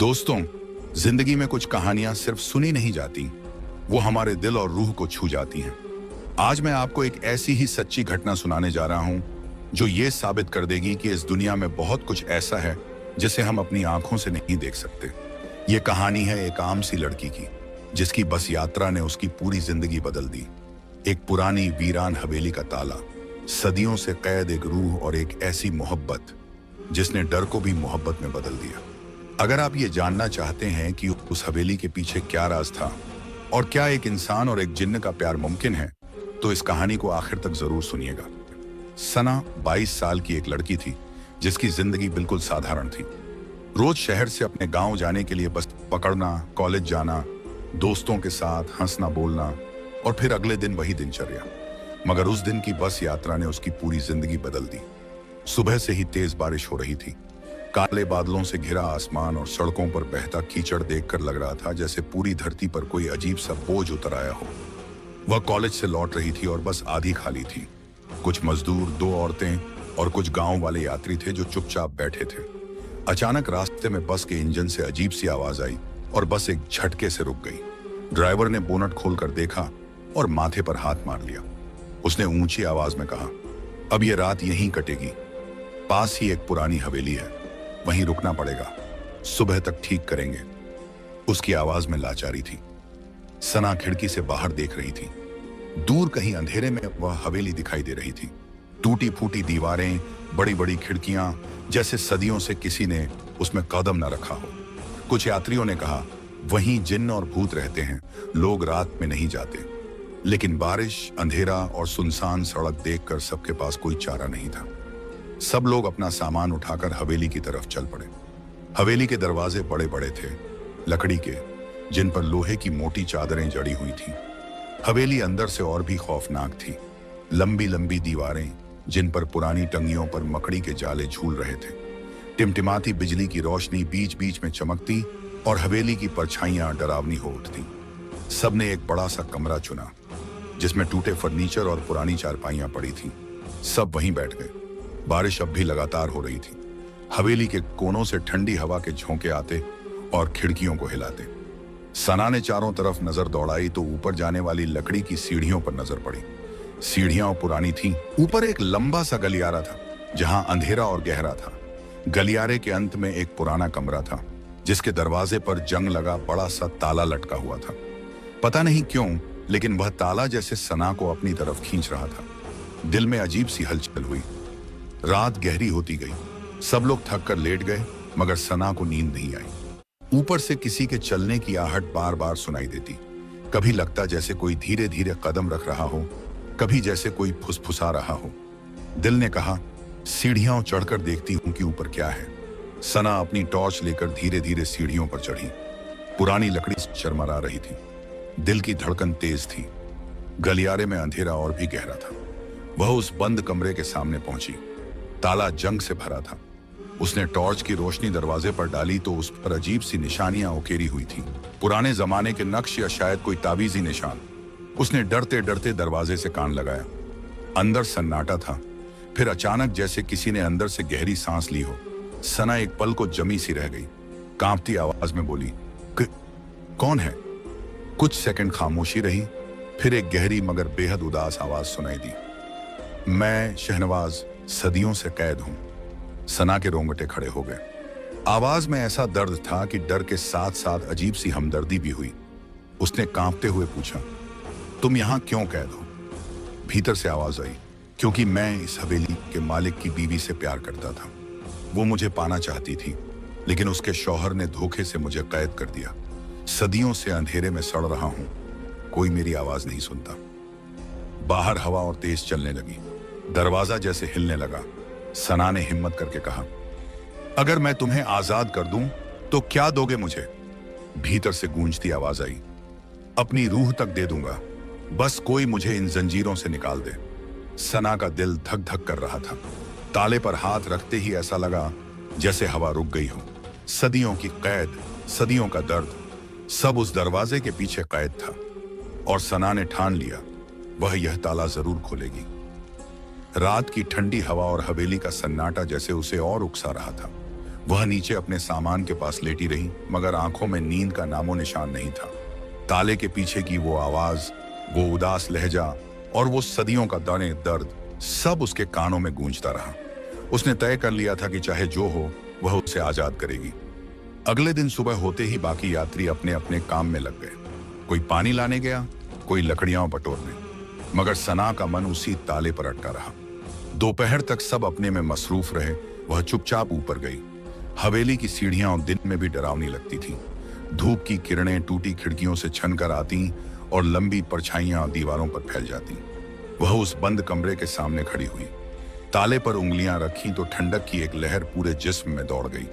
दोस्तों, जिंदगी में कुछ कहानियां सिर्फ सुनी नहीं जाती, वो हमारे दिल और रूह को छू जाती हैं। आज मैं आपको एक ऐसी ही सच्ची घटना सुनाने जा रहा हूं जो ये साबित कर देगी कि इस दुनिया में बहुत कुछ ऐसा है जिसे हम अपनी आंखों से नहीं देख सकते। ये कहानी है एक आम सी लड़की की, जिसकी बस यात्रा ने उसकी पूरी जिंदगी बदल दी। एक पुरानी वीरान हवेली का ताला, सदियों से कैद एक रूह और एक ऐसी मोहब्बत जिसने डर को भी मोहब्बत में बदल दिया। अगर आप ये जानना चाहते हैं कि उस हवेली के पीछे क्या राज था और क्या एक इंसान और एक जिन्न का प्यार मुमकिन है, तो इस कहानी को आखिर तक जरूर सुनिएगा। सना 22 साल की एक लड़की थी जिसकी जिंदगी बिल्कुल साधारण थी। रोज शहर से अपने गांव जाने के लिए बस पकड़ना, कॉलेज जाना, दोस्तों के साथ हंसना बोलना और फिर अगले दिन वही दिनचर्या। मगर उस दिन की बस यात्रा ने उसकी पूरी जिंदगी बदल दी। सुबह से ही तेज बारिश हो रही थी। काले बादलों से घिरा आसमान और सड़कों पर बहता कीचड़ देखकर लग रहा था जैसे पूरी धरती पर कोई अजीब सा बोझ उतर आया हो। वह कॉलेज से लौट रही थी और बस आधी खाली थी। कुछ मजदूर, 2 औरतें और कुछ गांव वाले यात्री थे जो चुपचाप बैठे थे। अचानक रास्ते में बस के इंजन से अजीब सी आवाज आई और बस एक झटके से रुक गई। ड्राइवर ने बोनट खोलकर देखा और माथे पर हाथ मार लिया। उसने ऊंची आवाज में कहा, अब ये रात यहीं कटेगी। पास ही एक पुरानी हवेली है, वहीं रुकना पड़ेगा, सुबह तक ठीक करेंगे। उसकी आवाज में लाचारी थी। सना खिड़की से बाहर देख रही थी। दूर कहीं अंधेरे में वह हवेली दिखाई दे रही थी। टूटी फूटी दीवारें, बड़ी बड़ी खिड़कियां, जैसे सदियों से किसी ने उसमें कदम न रखा हो। कुछ यात्रियों ने कहा, वहीं जिन्न और भूत रहते हैं, लोग रात में नहीं जाते। लेकिन बारिश, अंधेरा और सुनसान सड़क देखकर सबके पास कोई चारा नहीं था। सब लोग अपना सामान उठाकर हवेली की तरफ चल पड़े। हवेली के दरवाजे बड़े बड़े थे, लकड़ी के, जिन पर लोहे की मोटी चादरें जड़ी हुई थीं। हवेली अंदर से और भी खौफनाक थी। लंबी लंबी दीवारें, जिन पर पुरानी टंगियों पर मकड़ी के जाले झूल रहे थे। टिमटिमाती बिजली की रोशनी बीच बीच में चमकती और हवेली की परछाइयां डरावनी हो उठती। सबने एक बड़ा सा कमरा चुना जिसमें टूटे फर्नीचर और पुरानी चारपाइयां पड़ी थीं। सब वहीं बैठ गए। बारिश अब भी लगातार हो रही थी। हवेली के कोनों से ठंडी हवा के झोंके आते और खिड़कियों को हिलाते। सना ने चारों तरफ नजर दौड़ाई तो ऊपर जाने वाली लकड़ी की सीढ़ियों पर नजर पड़ी। सीढ़ियां पुरानी थीं। ऊपर एक लंबा सा गलियारा था जहां अंधेरा और गहरा था। गलियारे के अंत में एक पुराना कमरा था जिसके दरवाजे पर जंग लगा बड़ा सा ताला लटका हुआ था। पता नहीं क्यों, लेकिन वह ताला जैसे सना को अपनी तरफ खींच रहा था। दिल में अजीब सी हलचल हुई। रात गहरी होती गई। सब लोग थक कर लेट गए, मगर सना को नींद नहीं आई। ऊपर से किसी के चलने की आहट बार बार सुनाई देती। कभी लगता जैसे कोई धीरे धीरे कदम रख रहा हो, कभी जैसे कोई फुसफुसा रहा हो। दिल ने कहा, सीढ़ियां चढ़कर देखती हूं कि ऊपर क्या है। सना अपनी टॉर्च लेकर धीरे धीरे सीढ़ियों पर चढ़ी। पुरानी लकड़ी चरमरा रही थी। दिल की धड़कन तेज थी। गलियारे में अंधेरा और भी गहरा था। वह उस बंद कमरे के सामने पहुंची। ताला जंग से भरा था। उसने टॉर्च की रोशनी दरवाजे पर डाली तो उस पर अजीब सी निशानियां उकेरी हुई थीं। पुराने जमाने के नक्श या शायद कोई तावीजी निशान। उसने डरते डरते दरवाजे से कान लगाया। अंदर सन्नाटा था। फिर अचानक जैसे किसी ने अंदर से गहरी सांस ली हो। सना एक पल को जमी सी रह गई। कांपती आवाज में बोली, कौन है? कुछ सेकंड खामोशी रही। फिर एक गहरी मगर बेहद उदास आवाज सुनाई दी, मैं शहनवाज, सदियों से कैद हूं। सना के रोंगटे खड़े हो गए। आवाज में ऐसा दर्द था कि डर के साथ साथ अजीब सी हमदर्दी भी हुई। उसने कांपते हुए पूछा, तुम यहां क्यों कैद हो? भीतर से आवाज आई, क्योंकि मैं इस हवेली के मालिक की बीवी से प्यार करता था। वो मुझे पाना चाहती थी, लेकिन उसके शौहर ने धोखे से मुझे कैद कर दिया। सदियों से अंधेरे में सड़ रहा हूं, कोई मेरी आवाज नहीं सुनता। बाहर हवा और तेज चलने लगी। दरवाजा जैसे हिलने लगा। सना ने हिम्मत करके कहा, अगर मैं तुम्हें आजाद कर दूं तो क्या दोगे मुझे? भीतर से गूंजती आवाज आई, अपनी रूह तक दे दूंगा, बस कोई मुझे इन जंजीरों से निकाल दे। सना का दिल धक धक कर रहा था। ताले पर हाथ रखते ही ऐसा लगा जैसे हवा रुक गई हो। सदियों की कैद, सदियों का दर्द, सब उस दरवाजे के पीछे कैद था। और सना ने ठान लिया, वह यह ताला जरूर खोलेगी। रात की ठंडी हवा और हवेली का सन्नाटा जैसे उसे और उकसा रहा था। वह नीचे अपने सामान के पास लेटी रही, मगर आंखों में नींद का नामो निशान नहीं था। ताले के पीछे की वो आवाज, वो उदास लहजा और वो सदियों का दर्द सब उसके कानों में गूंजता रहा। उसने तय कर लिया था कि चाहे जो हो वह उसे आजाद करेगी। अगले दिन सुबह होते ही बाकी यात्री अपने अपने काम में लग गए। कोई पानी लाने गया, कोई लकड़ियां बटोरने, मगर सना का मन उसी ताले पर अटका रहा। दोपहर तक सब अपने में मसरूफ रहे। वह चुपचाप ऊपर गई। हवेली की सीढ़ियां दिन में भी डरावनी लगती थीं। धूप की किरणें टूटी खिड़कियों से छनकर आती और लंबी परछाइयां दीवारों पर फैल जाती। वह उस बंद कमरे के सामने खड़ी हुई, ताले पर उंगलियां रखी तो ठंडक की एक लहर पूरे जिस्म में दौड़ गई।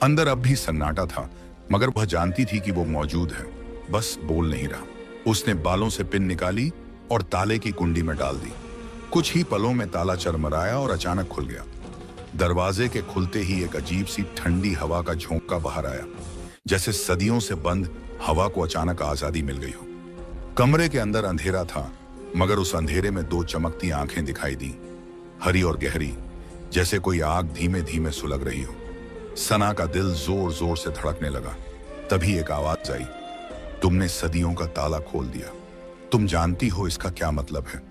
अंदर अब भी सन्नाटा था, मगर वह जानती थी कि वो मौजूद है, बस बोल नहीं रहा। उसने बालों से पिन निकाली और ताले की कुंडी में डाल दी। कुछ ही पलों में ताला चरमराया और अचानक खुल गया। दरवाजे के खुलते ही एक अजीब सी ठंडी हवा का झोंका बाहर आया, जैसे सदियों से बंद हवा को अचानक आजादी मिल गई हो। कमरे के अंदर अंधेरा था, मगर उस अंधेरे में दो चमकती आंखें दिखाई दी, हरी और गहरी, जैसे कोई आग धीमे धीमे सुलग रही हो। सना का दिल जोर जोर से धड़कने लगा। तभी एक आवाज आई, तुमने सदियों का ताला खोल दिया। तुम जानती हो इसका क्या मतलब है?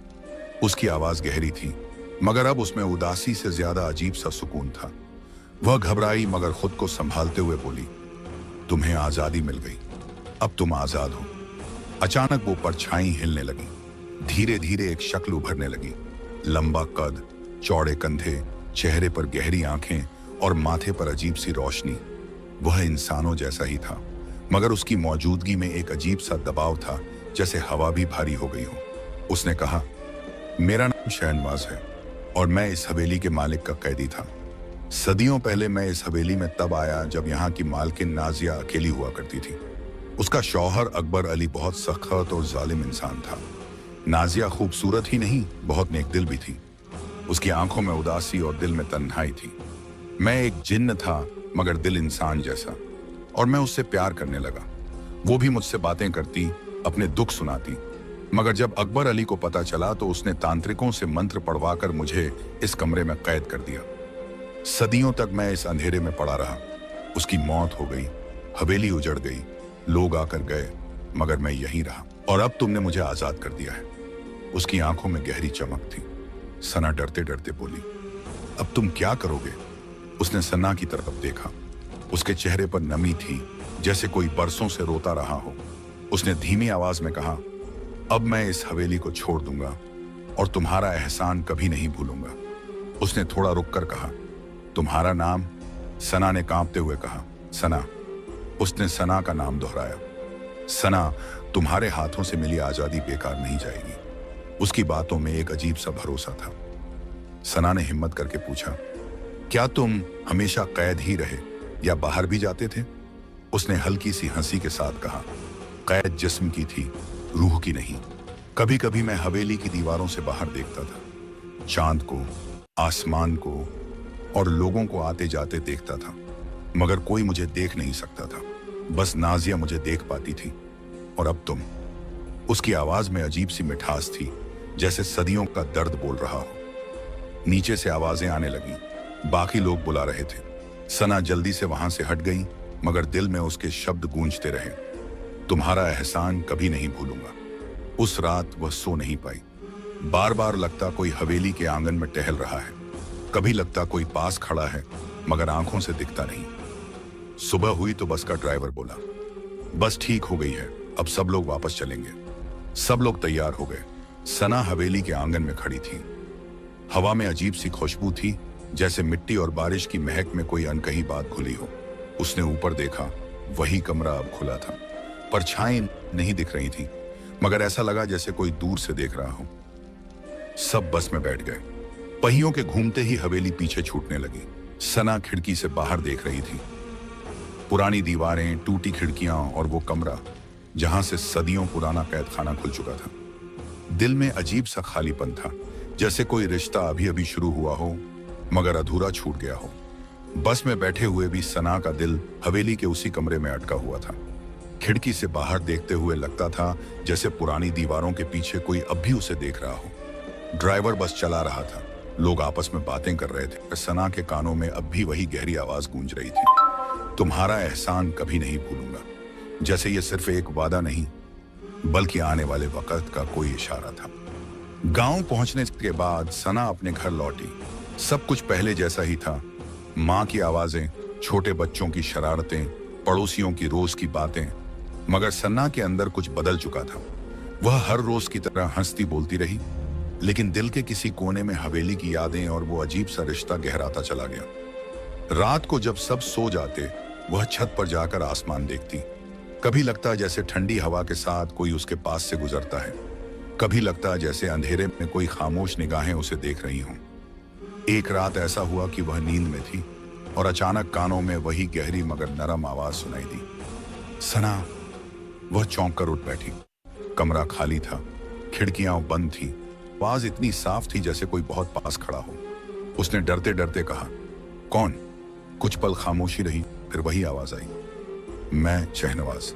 उसकी आवाज गहरी थी, मगर अब उसमें उदासी से ज्यादा अजीब सा सुकून था। वह घबराई मगर खुद को संभालते हुए बोली, तुम्हें आजादी मिल गई, अब तुम आजाद हो। अचानक वो परछाई हिलने लगी। धीरे धीरे एक शक्ल उभरने लगी। लंबा कद, चौड़े कंधे, चेहरे पर गहरी आंखें और माथे पर अजीब सी रोशनी। वह इंसानों जैसा ही था, मगर उसकी मौजूदगी में एक अजीब सा दबाव था, जैसे हवा भी भारी हो गई हो। उसने कहा, मेरा नाम शहनवाज है और मैं इस हवेली के मालिक का कैदी था। सदियों पहले मैं इस हवेली में तब आया जब यहाँ की मालकिन नाजिया अकेली हुआ करती थी। उसका शौहर अकबर अली बहुत सख्त और जालिम इंसान था। नाजिया खूबसूरत ही नहीं, बहुत नेकदिल भी थी। उसकी आंखों में उदासी और दिल में तन्हाई थी। मैं एक जिन्न था, मगर दिल इंसान जैसा, और मैं उससे प्यार करने लगा। वो भी मुझसे बातें करती, अपने दुख सुनाती। मगर जब अकबर अली को पता चला तो उसने तांत्रिकों से मंत्र पढ़वाकर मुझे इस कमरे में कैद कर दिया। सदियों तक मैं इस अंधेरे में पड़ा रहा। उसकी मौत हो गई, हवेली उजड़ गई, लोग आकर गए, मगर मैं यहीं रहा, और अब तुमने मुझे आजाद कर दिया है। उसकी आंखों में गहरी चमक थी। सना डरते डरते बोली, अब तुम क्या करोगे? उसने सना की तरफ देखा। उसके चेहरे पर नमी थी, जैसे कोई बरसों से रोता रहा हो। उसने धीमी आवाज में कहा, अब मैं इस हवेली को छोड़ दूंगा और तुम्हारा एहसान कभी नहीं भूलूंगा। उसने थोड़ा रुककर कहा, तुम्हारा नाम? सना ने कांपते हुए कहा, सना। उसने सना का नाम दोहराया। सना, तुम्हारे हाथों से मिली आजादी बेकार नहीं जाएगी। उसकी बातों में एक अजीब सा भरोसा था। सना ने हिम्मत करके पूछा, क्या तुम हमेशा कैद ही रहे या बाहर भी जाते थे? उसने हल्की सी हंसी के साथ कहा, कैद जिस्म की थी, रूह की नहीं। कभी कभी मैं हवेली की दीवारों से बाहर देखता था, चांद को, आसमान को और लोगों को आते जाते देखता था, मगर कोई मुझे देख नहीं सकता था। बस नाजिया मुझे देख पाती थी। और अब तुम। उसकी आवाज में अजीब सी मिठास थी, जैसे सदियों का दर्द बोल रहा हो। नीचे से आवाजें आने लगी, बाकी लोग बुला रहे थे। सना जल्दी से वहां से हट गई, मगर दिल में उसके शब्द गूंजते रहे, तुम्हारा एहसान कभी नहीं भूलूंगा। उस रात वह सो नहीं पाई। बार बार लगता कोई हवेली के आंगन में टहल रहा है, कभी लगता कोई पास खड़ा है, मगर आंखों से दिखता नहीं। सुबह हुई तो बस का ड्राइवर बोला, बस ठीक हो गई है, अब सब लोग वापस चलेंगे। सब लोग तैयार हो गए। सना हवेली के आंगन में खड़ी थी। हवा में अजीब सी खुशबू थी, जैसे मिट्टी और बारिश की महक में कोई अनकही बात घुली हो। उसने ऊपर देखा, वही कमरा अब खुला था। परछाई नहीं दिख रही थी, मगर ऐसा लगा जैसे कोई दूर से देख रहा हो। सब बस में बैठ गए। पहियों के घूमते ही हवेली पीछे छूटने लगी। सना खिड़की से बाहर देख रही थी। पुरानी दीवारें, टूटी खिड़कियां और वो कमरा जहां से सदियों पुराना कैद खाना खुल चुका था। दिल में अजीब सा खालीपन था, जैसे कोई रिश्ता अभी अभी शुरू हुआ हो मगर अधूरा छूट गया हो। बस में बैठे हुए भी सना का दिल हवेली के उसी कमरे में अटका हुआ था। खिड़की से बाहर देखते हुए लगता था जैसे पुरानी दीवारों के पीछे कोई अब भी उसे देख रहा हो। ड्राइवर बस चला रहा था, लोग आपस में बातें कर रहे थे। सना के कानों में अब भी वही गहरी आवाज गूंज रही थी, तुम्हारा एहसान कभी नहीं भूलूंगा। जैसे ये सिर्फ एक वादा नहीं, बल्कि आने वाले वक्त का कोई इशारा था। गांव पहुंचने के बाद सना अपने घर लौटी। सब कुछ पहले जैसा ही था। माँ की आवाजें, छोटे बच्चों की शरारतें, पड़ोसियों की रोज की बातें। मगर सन्ना के अंदर कुछ बदल चुका था। वह हर रोज की तरह हंसती बोलती रही, लेकिन दिल के किसी कोने में हवेली की यादें और वो अजीब सा रिश्ता गहराता चला गया। रात को जब सब सो जाते, वह छत पर जाकर आसमान देखती। कभी लगता जैसे ठंडी हवा के साथ कोई उसके पास से गुजरता है, कभी लगता जैसे अंधेरे में कोई खामोश निगाहें उसे देख रही हों। एक रात ऐसा हुआ कि वह नींद में थी और अचानक कानों में वही गहरी मगर नरम आवाज सुनाई दी, सना। वह चौंक कर उठ बैठी। कमरा खाली था, खिड़कियां बंद थी। आवाज इतनी साफ थी जैसे कोई बहुत पास खड़ा हो। उसने डरते डरते कहा, कौन? कुछ पल खामोशी रही, फिर वही आवाज आई, मैं शहनवाज।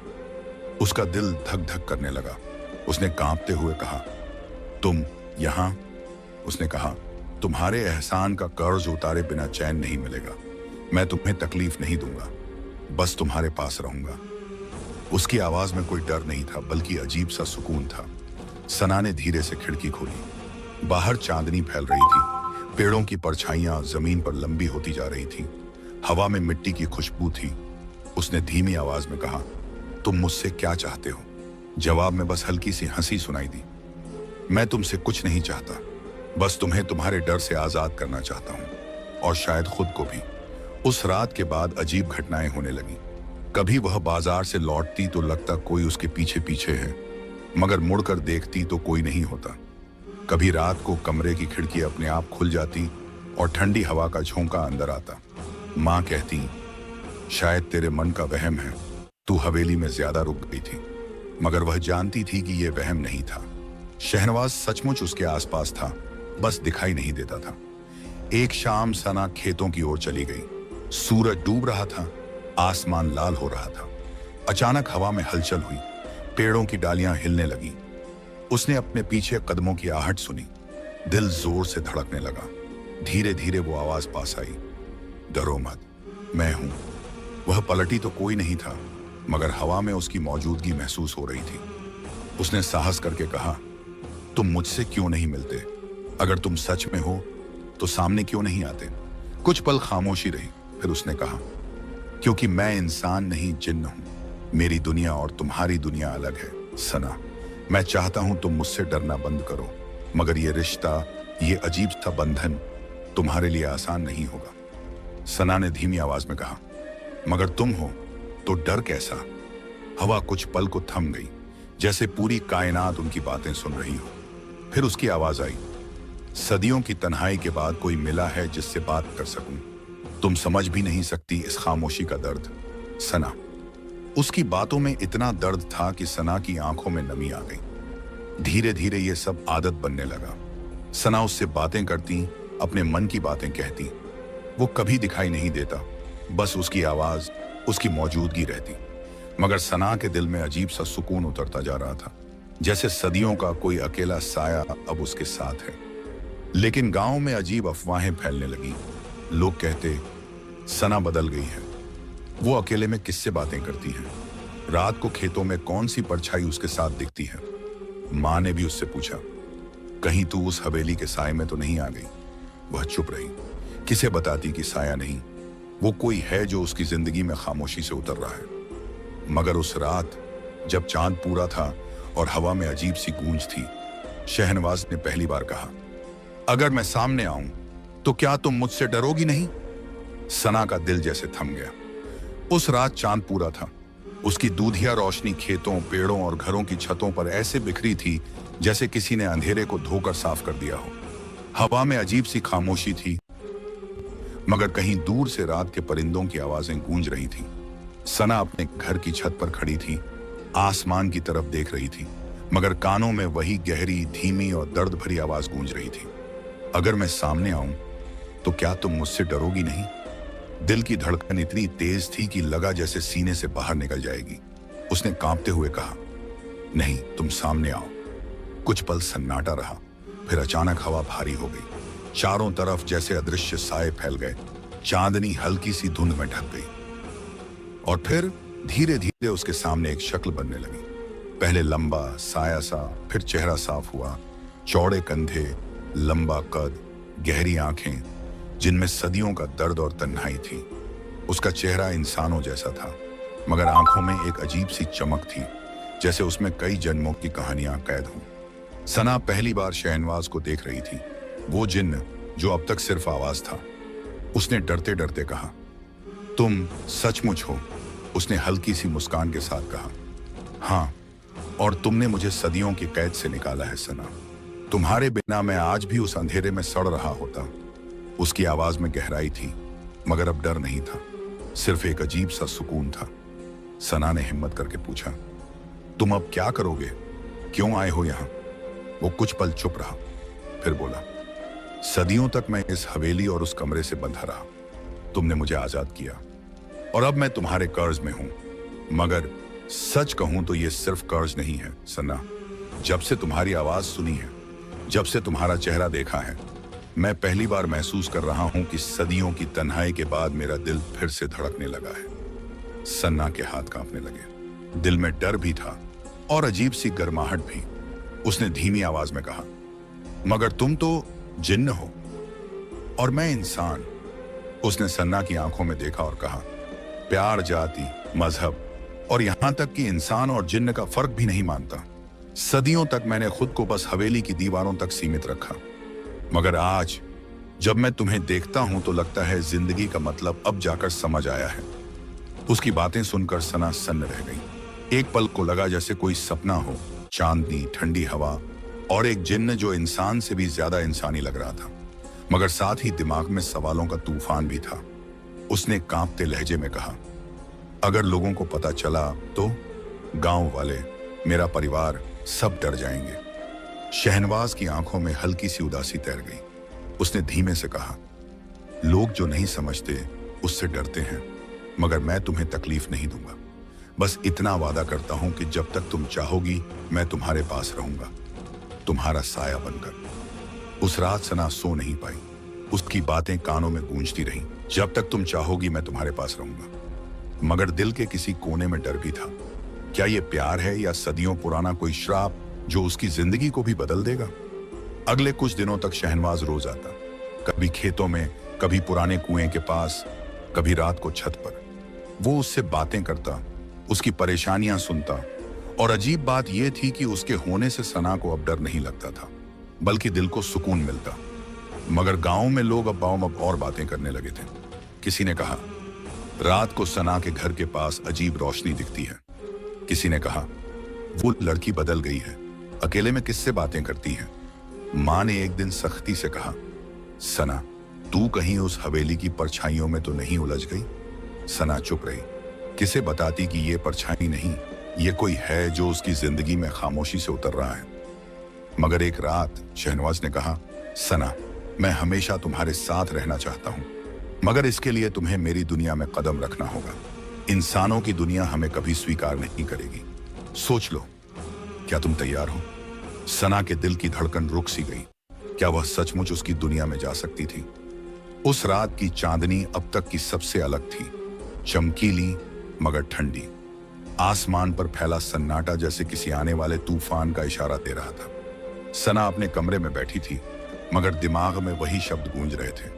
उसका दिल धक धक करने लगा। उसने कांपते हुए कहा, तुम यहां? उसने कहा, तुम्हारे एहसान का कर्ज उतारे बिना चैन नहीं मिलेगा। मैं तुम्हें तकलीफ नहीं दूंगा, बस तुम्हारे पास रहूंगा। उसकी आवाज में कोई डर नहीं था, बल्कि अजीब सा सुकून था। सना ने धीरे से खिड़की खोली। बाहर चांदनी फैल रही थी। पेड़ों की परछाइयां जमीन पर लंबी होती जा रही थी। हवा में मिट्टी की खुशबू थी। उसने धीमी आवाज में कहा, तुम मुझसे क्या चाहते हो? जवाब में बस हल्की सी हंसी सुनाई दी। मैं तुमसे कुछ नहीं चाहता, बस तुम्हें तुम्हारे डर से आजाद करना चाहता हूं, और शायद खुद को भी। उस रात के बाद अजीब घटनाएं होने लगी। कभी वह बाजार से लौटती तो लगता कोई उसके पीछे पीछे है, मगर मुड़कर देखती तो कोई नहीं होता। कभी रात को कमरे की खिड़की अपने आप खुल जाती और ठंडी हवा का झोंका अंदर आता। माँ कहती, शायद तेरे मन का वहम है, तू हवेली में ज्यादा रुक गई थी। मगर वह जानती थी कि यह वहम नहीं था। शहनवाज सचमुच उसके आसपास था, बस दिखाई नहीं देता था। एक शाम सना खेतों की ओर चली गई। सूरज डूब रहा था, आसमान लाल हो रहा था। अचानक हवा में हलचल हुई, पेड़ों की डालियां हिलने लगी। उसने अपने पीछे कदमों की आहट सुनी। दिल जोर से धड़कने लगा। धीरे धीरे वो आवाज पास आई, डरो मत, मैं हूं। वह पलटी तो कोई नहीं था, मगर हवा में उसकी मौजूदगी महसूस हो रही थी। उसने साहस करके कहा, तुम मुझसे क्यों नहीं मिलते? अगर तुम सच में हो तो सामने क्यों नहीं आते? कुछ पल खामोशी रही, फिर उसने कहा, क्योंकि मैं इंसान नहीं जिन्न हूं। मेरी दुनिया और तुम्हारी दुनिया अलग है सना। मैं चाहता हूं तुम मुझसे डरना बंद करो, मगर ये रिश्ता, ये अजीब सा बंधन तुम्हारे लिए आसान नहीं होगा। सना ने धीमी आवाज में कहा, मगर तुम हो तो डर कैसा? हवा कुछ पल को थम गई, जैसे पूरी कायनात उनकी बातें सुन रही हो। फिर उसकी आवाज आई, सदियों की तन्हाई के बाद कोई मिला है जिससे बात कर सकूं। तुम समझ भी नहीं सकती इस खामोशी का दर्द सना। उसकी बातों में इतना दर्द था कि सना की आंखों में नमी आ गई। धीरे धीरे ये सब आदत बनने लगा। सना उससे बातें करती, अपने मन की बातें कहती। वो कभी दिखाई नहीं देता, बस उसकी आवाज, उसकी मौजूदगी रहती। मगर सना के दिल में अजीब सा सुकून उतरता जा रहा था, जैसे सदियों का कोई अकेला साया अब उसके साथ है। लेकिन गांव में अजीब अफवाहें फैलने लगी। लोग कहते, सना बदल गई है, वो अकेले में किससे बातें करती है, रात को खेतों में कौन सी परछाई उसके साथ दिखती है। माँ ने भी उससे पूछा, कहीं तू उस हवेली के साए में तो नहीं आ गई? वह चुप रही। किसे बताती कि साया नहीं, वो कोई है जो उसकी जिंदगी में खामोशी से उतर रहा है। मगर उस रात जब चांद पूरा था और हवा में अजीब सी गूंज थी, शहनवाज ने पहली बार कहा, अगर मैं सामने आऊं तो क्या तुम मुझसे डरोगी नहीं? सना का दिल जैसे थम गया। उस रात चांद पूरा था। उसकी दूधिया रोशनी खेतों, पेड़ों और घरों की छतों पर ऐसे बिखरी थी जैसे किसी ने अंधेरे को धोकर साफ कर दिया हो। हवा में अजीब सी खामोशी थी, मगर कहीं दूर से रात के परिंदों की आवाजें गूंज रही थीं। सना अपने घर की छत पर खड़ी थी, आसमान की तरफ देख रही थी, मगर कानों में वही गहरी, धीमी और दर्द भरी आवाज गूंज रही थी, अगर मैं सामने आऊं तो क्या तुम मुझसे डरोगी नहीं? दिल की धड़कन इतनी तेज थी कि लगा जैसे सीने से बाहर निकल जाएगी। उसने कांपते हुए कहा, नहीं, तुम सामने आओ। कुछ पल सन्नाटा रहा, फिर अचानक हवा भारी हो गई। चारों तरफ जैसे अदृश्य साए फैल गए। चांदनी हल्की सी धुंध में ढक गई और फिर धीरे धीरे उसके सामने एक शक्ल बनने लगी। पहले लंबा साया सा, फिर चेहरा साफ हुआ। चौड़े कंधे, लंबा कद, गहरी आंखें जिनमें सदियों का दर्द और तन्हाई थी। उसका चेहरा इंसानों जैसा था, मगर आंखों में एक अजीब सी चमक थी, जैसे उसमें कई जन्मों की कहानियां कैद हों। सना पहली बार शहनवाज को देख रही थी, वो जिन्न जो अब तक सिर्फ आवाज था। उसने डरते डरते कहा, तुम सचमुच हो? उसने हल्की सी मुस्कान के साथ कहा, हाँ, और तुमने मुझे सदियों की कैद से निकाला है सना। तुम्हारे बिना मैं आज भी उस अंधेरे में सड़ रहा होता। उसकी आवाज में गहराई थी, मगर अब डर नहीं था, सिर्फ एक अजीब सा सुकून था। सना ने हिम्मत करके पूछा, तुम अब क्या करोगे? क्यों आए हो यहां? वो कुछ पल चुप रहा, फिर बोला, सदियों तक मैं इस हवेली और उस कमरे से बंधा रहा। तुमने मुझे आजाद किया और अब मैं तुम्हारे कर्ज में हूं। मगर सच कहूं तो यह सिर्फ कर्ज नहीं है सना। जब से तुम्हारी आवाज सुनी है, जब से तुम्हारा चेहरा देखा है, मैं पहली बार महसूस कर रहा हूं कि सदियों की तन्हाई के बाद मेरा दिल फिर से धड़कने लगा है। सन्ना के हाथ कांपने लगे। दिल में डर भी था और अजीब सी गर्माहट भी। उसने धीमी आवाज में कहा, मगर तुम तो जिन्न हो और मैं इंसान। उसने सन्ना की आंखों में देखा और कहा, प्यार जाति, मजहब और यहां तक कि इंसान और जिन्न का फर्क भी नहीं मानता। सदियों तक मैंने खुद को बस हवेली की दीवारों तक सीमित रखा, मगर आज जब मैं तुम्हें देखता हूं तो लगता है जिंदगी का मतलब अब जाकर समझ आया है। उसकी बातें सुनकर सना सन्न रह गई। एक पल को लगा जैसे कोई सपना हो, चांदनी, ठंडी हवा और एक जिन्न जो इंसान से भी ज्यादा इंसानी लग रहा था, मगर साथ ही दिमाग में सवालों का तूफान भी था। उसने कांपते लहजे में कहा, अगर लोगों को पता चला तो? गांव वाले, मेरा परिवार, सब डर जाएंगे। शहनवाज की आंखों में हल्की सी उदासी तैर गई। उसने धीमे से कहा, लोग जो नहीं समझते उससे डरते हैं, मगर मैं तुम्हें तकलीफ नहीं दूंगा। बस इतना वादा करता हूं कि जब तक तुम चाहोगी मैं तुम्हारे पास रहूंगा, तुम्हारा साया बनकर। उस रात सना सो नहीं पाई। उसकी बातें कानों में गूंजती रहीं, जब तक तुम चाहोगी मैं तुम्हारे पास रहूंगा। मगर दिल के किसी कोने में डर भी था। क्या यह प्यार है या सदियों पुराना कोई श्राप जो उसकी जिंदगी को भी बदल देगा? अगले कुछ दिनों तक शहनवाज रोज आता, कभी खेतों में, कभी पुराने कुएं के पास, कभी रात को छत पर। वो उससे बातें करता, उसकी परेशानियां सुनता, और अजीब बात यह थी कि उसके होने से सना को अब डर नहीं लगता था, बल्कि दिल को सुकून मिलता। मगर गांव में लोग अब और बातें करने लगे थे। किसी ने कहा, रात को सना के घर के पास अजीब रोशनी दिखती है। किसी ने कहा, वो लड़की बदल गई है, अकेले में किससे बातें करती है। मां ने एक दिन सख्ती से कहा, सना, तू कहीं उस हवेली की परछाइयों में तो नहीं उलझ गई? सना चुप रही। किसे बताती कि ये परछाई नहीं, ये कोई है जो उसकी जिंदगी में खामोशी से उतर रहा है। मगर एक रात शहनवाज ने कहा, सना, मैं हमेशा तुम्हारे साथ रहना चाहता हूं, मगर इसके लिए तुम्हें मेरी दुनिया में कदम रखना होगा। इंसानों की दुनिया हमें कभी स्वीकार नहीं करेगी। सोच लो, क्या तुम तैयार हो? सना के दिल की धड़कन रुक सी गई। क्या वह सचमुच उसकी दुनिया में जा सकती थी? उस रात की चांदनी अब तक की सबसे अलग थी, चमकीली मगर ठंडी। आसमान पर फैला सन्नाटा जैसे किसी आने वाले तूफान का इशारा दे रहा था। सना अपने कमरे में बैठी थी, मगर दिमाग में वही शब्द गूंज रहे थे,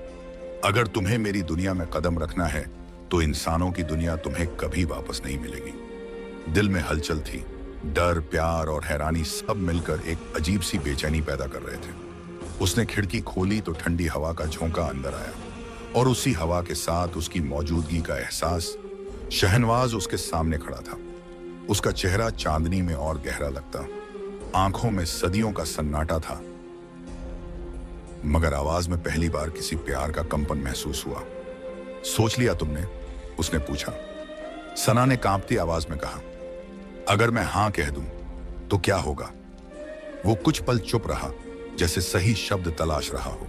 अगर तुम्हें मेरी दुनिया में कदम रखना है तो इंसानों की दुनिया तुम्हें कभी वापस नहीं मिलेगी। दिल में हलचल थी, डर, प्यार और हैरानी सब मिलकर एक अजीब सी बेचैनी पैदा कर रहे थे। उसने खिड़की खोली तो ठंडी हवा का झोंका अंदर आया, और उसी हवा के साथ उसकी मौजूदगी का एहसास। शहनवाज उसके सामने खड़ा था। उसका चेहरा चांदनी में और गहरा लगता, आंखों में सदियों का सन्नाटा था, मगर आवाज में पहली बार किसी प्यार का कंपन महसूस हुआ। सोच लिया तुमने? उसने पूछा। सना ने कांपती आवाज में कहा, अगर मैं हां कह दूं तो क्या होगा? वो कुछ पल चुप रहा, जैसे सही शब्द तलाश रहा हो।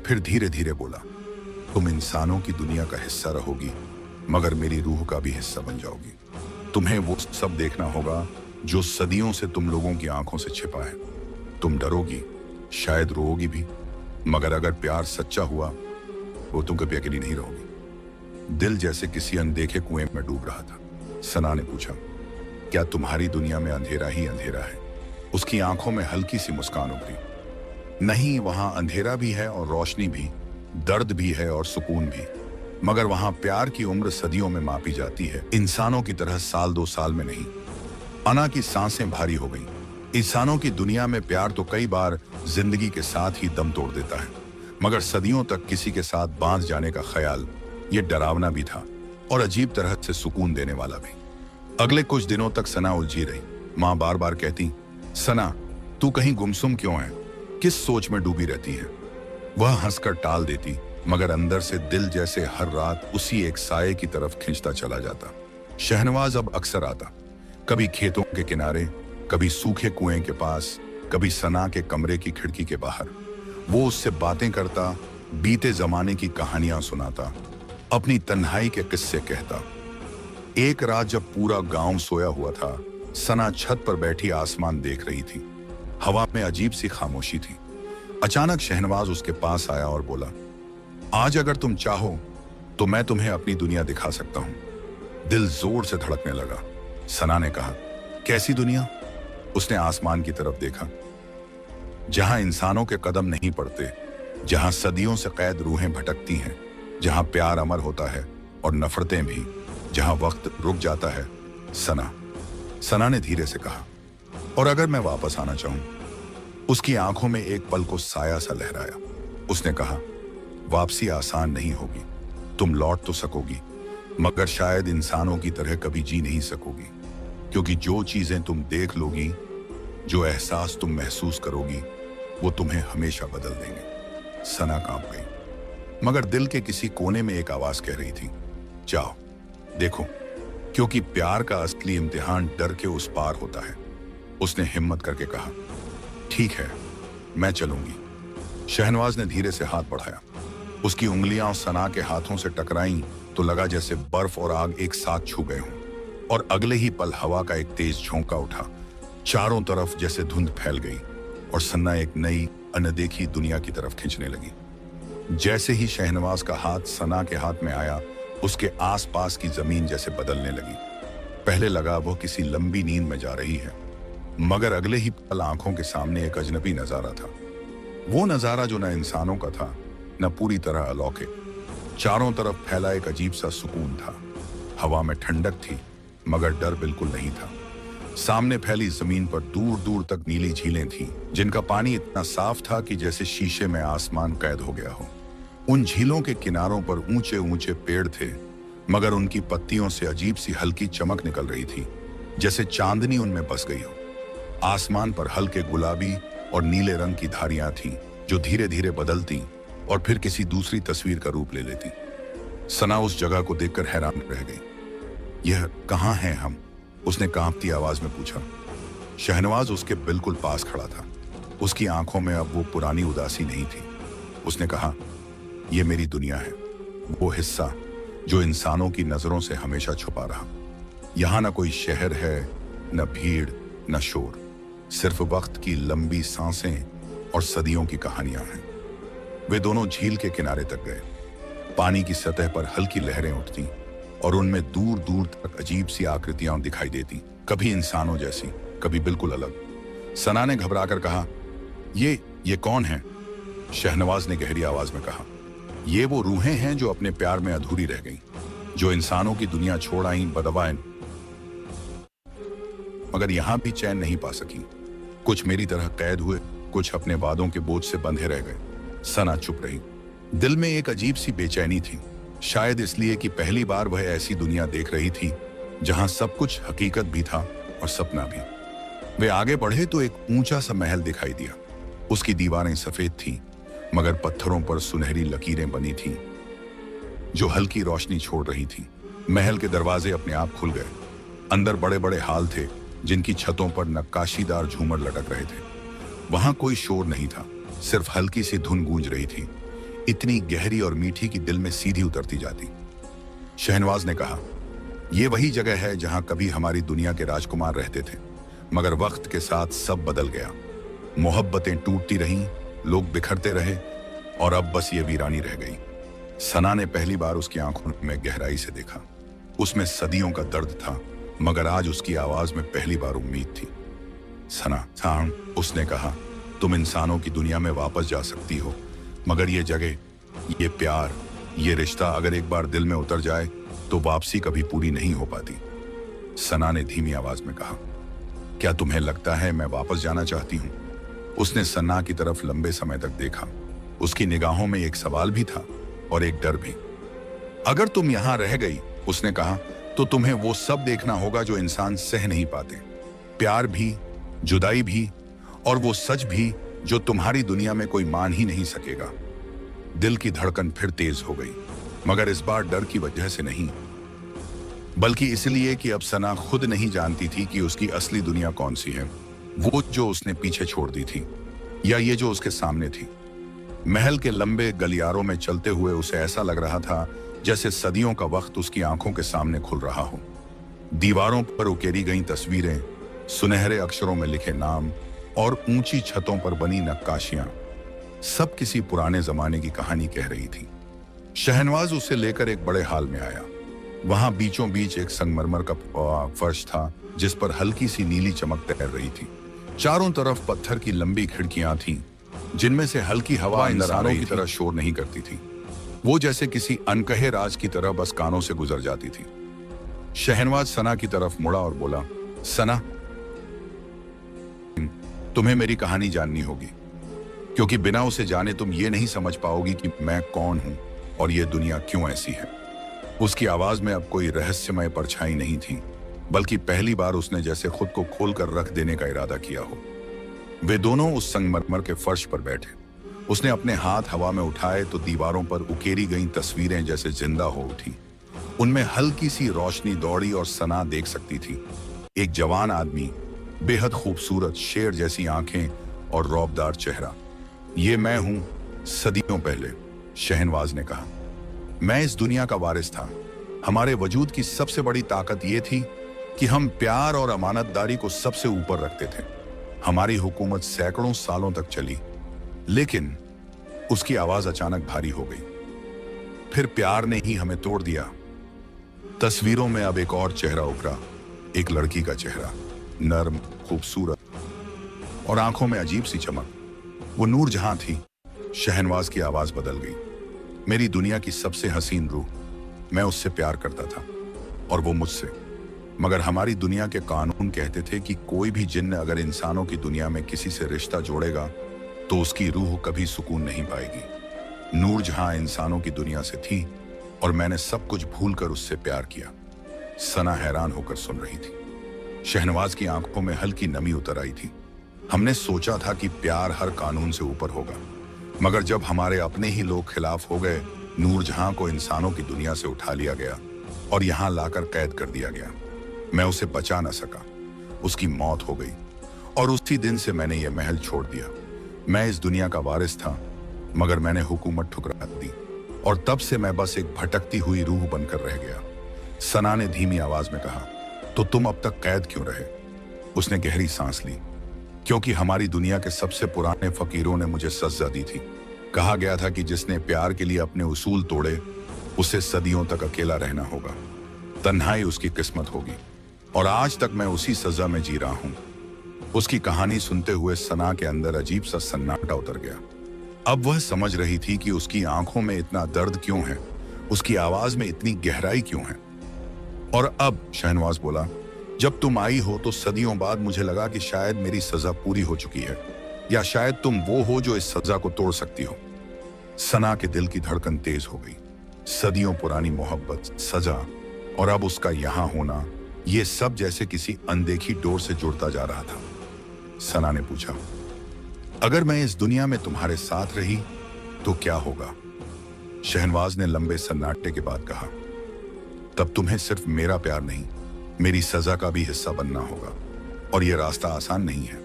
फिर धीरे धीरे बोला, तुम इंसानों की दुनिया का हिस्सा रहोगी, मगर मेरी रूह का भी हिस्सा बन जाओगी। तुम्हें वो सब देखना होगा जो सदियों से तुम लोगों की आंखों से छिपा है। तुम डरोगी, शायद रोओगी भी, मगर अगर प्यार सच्चा हुआ वो तुम कभी अकेली नहीं रहोगी। दिल जैसे किसी अनदेखे कुएं में डूब रहा था। सना ने पूछा, क्या तुम्हारी दुनिया में अंधेरा ही अंधेरा है? उसकी आंखों में हल्की सी मुस्कान उभरी। नहीं, वहां अंधेरा भी है और रोशनी भी, दर्द भी है और सुकून भी, मगर वहां प्यार की उम्र सदियों में मापी जाती है, इंसानों की तरह साल दो साल में नहीं। अना की सांसें भारी हो गईं। इंसानों की दुनिया में प्यार तो कई बार जिंदगी के साथ ही दम तोड़ देता है, मगर सदियों तक किसी के साथ बांध जाने का ख्याल, ये डरावना भी था और अजीब तरह से सुकून देने वाला भी। अगले कुछ दिनों तक सना उलझी रही। माँ बार बार कहती, सना तू कहीं गुमसुम क्यों है, किस सोच में डूबी रहती है? वह हंसकर टाल देती, मगर अंदर से दिल जैसे हर रात उसी एक साये की तरफ खींचता चला जाता। शहनवाज अब अक्सर आता, कभी खेतों के किनारे, कभी सूखे कुएं के पास, कभी सना के कमरे की खिड़की के बाहर। वो उससे बातें करता, बीते जमाने की कहानियां सुनाता, अपनी तन्हाई के किस्से कहता। एक रात जब पूरा गांव सोया हुआ था, सना छत पर बैठी आसमान देख रही थी। हवा में अजीब सी खामोशी थी। अचानक शहनवाज उसके पास आया और बोला, आज अगर तुम चाहो तो मैं तुम्हें अपनी दुनिया दिखा सकता हूं। दिल जोर से धड़कने लगा। सना ने कहा, कैसी दुनिया? उसने आसमान की तरफ देखा, जहां इंसानों के कदम नहीं पड़ते, जहां सदियों से कैद रूहें भटकती हैं, जहां प्यार अमर होता है और नफरतें भी, जहां वक्त रुक जाता है। सना ने धीरे से कहा, और अगर मैं वापस आना चाहूं? उसकी आंखों में एक पल को साया सा लहराया। उसने कहा, वापसी आसान नहीं होगी, तुम लौट तो सकोगी, मगर शायद इंसानों की तरह कभी जी नहीं सकोगी, क्योंकि जो चीजें तुम देख लोगी, जो एहसास तुम महसूस करोगी, वो तुम्हें हमेशा बदल देंगे। सना कांप गई, मगर दिल के किसी कोने में एक आवाज कह रही थी, जाओ देखो, क्योंकि प्यार का असली इम्तिहान डर के उस पार होता है। उसने हिम्मत करके कहा, ठीक है, मैं चलूंगी। शहनवाज ने धीरे से हाथ बढ़ाया। उसकी उंगलियां सना के हाथों से टकराईं तो लगा जैसे बर्फ और आग एक साथ छू गए हों। और अगले ही पल हवा का एक तेज झोंका उठा। चारों तरफ जैसे धुंध फैल गई और सन्ना एक नई अनदेखी दुनिया की तरफ खींचने लगी। जैसे ही शहनवाज का हाथ सना के हाथ में आया, उसके आसपास की जमीन जैसे बदलने लगी। पहले लगा वो किसी लंबी नींद में जा रही है, मगर अगले ही पल आंखों के सामने एक अजनबी नजारा था। वो नजारा जो न इंसानों का था, न पूरी तरह अलौकिक। चारों तरफ फैला एक अजीब सा सुकून था। हवा में ठंडक थी, मगर डर बिल्कुल नहीं था। सामने फैली जमीन पर दूर दूर तक नीली झीलें थीं, जिनका पानी इतना साफ था कि जैसे शीशे में आसमान कैद हो गया हो। उन झीलों के किनारों पर ऊंचे ऊंचे पेड़ थे, मगर उनकी पत्तियों से अजीब सी हल्की चमक निकल रही थी, जैसे चांदनी उनमें बस गई हो। आसमान पर हल्के गुलाबी और नीले रंग की धारियां थीं, जो धीरे धीरे बदलती और फिर किसी दूसरी तस्वीर का रूप ले लेती। सना उस जगह को देखकर हैरान रह गई। यह कहाँ हैं हम? उसने कांपती आवाज में पूछा। शहनवाज उसके बिल्कुल पास खड़ा था। उसकी आंखों में अब वो पुरानी उदासी नहीं थी। उसने कहा, यह मेरी दुनिया है, वो हिस्सा जो इंसानों की नजरों से हमेशा छुपा रहा। यहां न कोई शहर है, न भीड़, न शोर, सिर्फ वक्त की लंबी सांसें और सदियों की कहानियां हैं। वे दोनों झील के किनारे तक गए। पानी की सतह पर हल्की लहरें उठती और उनमें दूर दूर तक अजीब सी आकृतियां दिखाई देती, कभी इंसानों जैसी, कभी बिल्कुल अलग। सना ने घबराकर कहा, ये कौन है? शहनवाज ने गहरी आवाज में कहा, ये वो रूहें हैं जो अपने प्यार में अधूरी रह गईं, जो इंसानों की दुनिया छोड़ आईं बदवा, मगर यहां भी चैन नहीं पा सकी। कुछ मेरी तरह कैद हुए, कुछ अपने वादों के बोझ से बंधे रह गए। सना चुप रही। दिल में एक अजीब सी बेचैनी थी, शायद इसलिए कि पहली बार वह ऐसी दुनिया देख रही थी जहां सब कुछ हकीकत भी था और सपना भी। वे आगे बढ़े तो एक ऊंचा सा महल दिखाई दिया। उसकी दीवारें सफेद थीं, मगर पत्थरों पर सुनहरी लकीरें बनी थीं जो हल्की रोशनी छोड़ रही थीं। महल के दरवाजे अपने आप खुल गए। अंदर बड़े बड़े हाल थे, जिनकी छतों पर नक्काशीदार झूमर लटक रहे थे। वहां कोई शोर नहीं था, सिर्फ हल्की सी धुन गूंज रही थी, इतनी गहरी और मीठी कि दिल में सीधी उतरती जाती। शहनवाज ने कहा, यह वही जगह है जहां कभी हमारी दुनिया के राजकुमार रहते थे, मगर वक्त के साथ सब बदल गया। मोहब्बतें टूटती रहीं, लोग बिखरते रहे, और अब बस ये वीरानी रह गई। सना ने पहली बार उसकी आंखों में गहराई से देखा। उसमें सदियों का दर्द था, मगर आज उसकी आवाज में पहली बार उम्मीद थी। सना साहब, उसने कहा, तुम इंसानों की दुनिया में वापस जा सकती हो, मगर ये जगह, ये प्यार, ये रिश्ता अगर एक बार दिल में उतर जाए तो वापसी कभी पूरी नहीं हो पाती। सना ने धीमी आवाज में कहा, क्या तुम्हें लगता है मैं वापस जाना चाहती हूँ? उसने सना की तरफ लंबे समय तक देखा। उसकी निगाहों में एक सवाल भी था और एक डर भी। अगर तुम यहां रह गई, उसने कहा, तो तुम्हें वो सब देखना होगा जो इंसान सह नहीं पाते। प्यार भी, जुदाई भी, और वो सच भी जो तुम्हारी दुनिया में कोई मान ही नहीं सकेगा। दिल की धड़कन फिर तेज हो गई, मगर इस बार डर की वजह से नहीं, बल्कि इसलिए कि अब सना खुद नहीं जानती थी कि उसकी असली दुनिया कौन सी है। वो जो उसने पीछे छोड़ दी थी, या ये जो उसके सामने थी। महल के लंबे गलियारों में चलते हुए उसे ऐसा लग रहा था जैसे सदियों का वक्त उसकी आंखों के सामने खुल रहा हो। दीवारों पर उकेरी गई तस्वीरें, सुनहरे अक्षरों में लिखे नाम और ऊंची छतों पर बनी नक्काशियां, सब किसी पुराने जमाने की कहानी कह रही थी। शहनवाज उसे लेकर एक बड़े हाल में आया। वहां बीचों बीच एक संगमरमर का फर्श था जिस पर हल्की सी नीली चमक तैर रही थी। चारों तरफ पत्थर की लंबी खिड़कियां थीं, जिनमें से हल्की हवा इंसानों की तरह शोर नहीं करती थी। वो जैसे किसी अनकहे राज की तरह बस कानों से गुजर जाती थी। शहनवाज सना की तरफ मुड़ा और बोला, सना, तुम्हें मेरी कहानी जाननी होगी, क्योंकि बिना उसे जाने तुम ये नहीं समझ पाओगी कि मैं कौन हूं और ये दुनिया क्यों ऐसी है। उसकी आवाज में अब कोई रहस्यमय परछाई नहीं थी, बल्कि पहली बार उसने जैसे खुद को खोलकर रख देने का इरादा किया हो। वे दोनों उस संगमरमर के फर्श पर बैठे। उसने अपने हाथ हवा में उठाए तो दीवारों पर उकेरी गई तस्वीरें जैसे जिंदा हो उठी। उनमें हल्की सी रोशनी दौड़ी और सना देख सकती थी। एक जवान आदमी, बेहद खूबसूरत, शेर जैसी आंखें और रौबदार चेहरा। ये मैं हूं, सदियों पहले, शहनवाज ने कहा। मैं इस दुनिया का वारिस था। हमारे वजूद की सबसे बड़ी ताकत ये थी कि हम प्यार और अमानतदारी को सबसे ऊपर रखते थे। हमारी हुकूमत सैकड़ों सालों तक चली, लेकिन उसकी आवाज अचानक भारी हो गई। फिर प्यार ने ही हमें तोड़ दिया। तस्वीरों में अब एक और चेहरा उभरा, एक लड़की का चेहरा, नर्म, खूबसूरत और आंखों में अजीब सी चमक। वो नूरजहां थी। शहनवाज की आवाज बदल गई। मेरी दुनिया की सबसे हसीन रूह। मैं उससे प्यार करता था और वो मुझसे। मगर हमारी दुनिया के कानून कहते थे कि कोई भी जिन्न अगर इंसानों की दुनिया में किसी से रिश्ता जोड़ेगा तो उसकी रूह कभी सुकून नहीं पाएगी। नूरजहां इंसानों की दुनिया से थी और मैंने सब कुछ भूलकर उससे प्यार किया। सना हैरान होकर सुन रही थी। शहनवाज की आंखों में हल्की नमी उतर आई थी। हमने सोचा था कि प्यार हर कानून से ऊपर होगा, मगर जब हमारे अपने ही लोग खिलाफ हो गए, नूरजहां को इंसानों की दुनिया से उठा लिया गया और यहां लाकर कैद कर दिया गया। मैं उसे बचा न सका। उसकी मौत हो गई और उसी दिन से मैंने यह महल छोड़ दिया। मैं इस दुनिया का वारिस था, मगर मैंने हुकूमत ठुकरा दी और तब से मैं बस एक भटकती हुई रूह बनकर रह गया। सना ने धीमी आवाज में कहा, तो तुम अब तक कैद क्यों रहे? उसने गहरी सांस ली। क्योंकि हमारी दुनिया के सबसे पुराने फकीरों ने मुझे सजा दी थी। कहा गया था कि जिसने प्यार के लिए अपने उसूल तोड़े, उसे सदियों तक अकेला रहना होगा। तन्हाई उसकी किस्मत होगी। और आज तक मैं उसी सजा में जी रहा हूं। उसकी कहानी सुनते हुए सना के अंदर अजीब सा सन्नाटा उतर गया। अब वह समझ रही थी कि उसकी आंखों में इतना दर्द क्यों है, उसकी आवाज में इतनी गहराई क्यों है। और अब शहनवाज बोला, जब तुम आई हो तो सदियों बाद मुझे लगा कि शायद मेरी सजा पूरी हो चुकी है, या शायद तुम वो हो जो इस सजा को तोड़ सकती हो। सना के दिल की धड़कन तेज हो गई। सदियों पुरानी मोहब्बत, सजा और अब उसका यहां होना, ये सब जैसे किसी अनदेखी डोर से जुड़ता जा रहा था। सना ने पूछा, अगर मैं इस दुनिया में तुम्हारे साथ रही तो क्या होगा? शहनवाज ने लंबे सन्नाटे के बाद कहा, तब तुम्हें सिर्फ मेरा प्यार नहीं, मेरी सजा का भी हिस्सा बनना होगा, और यह रास्ता आसान नहीं है।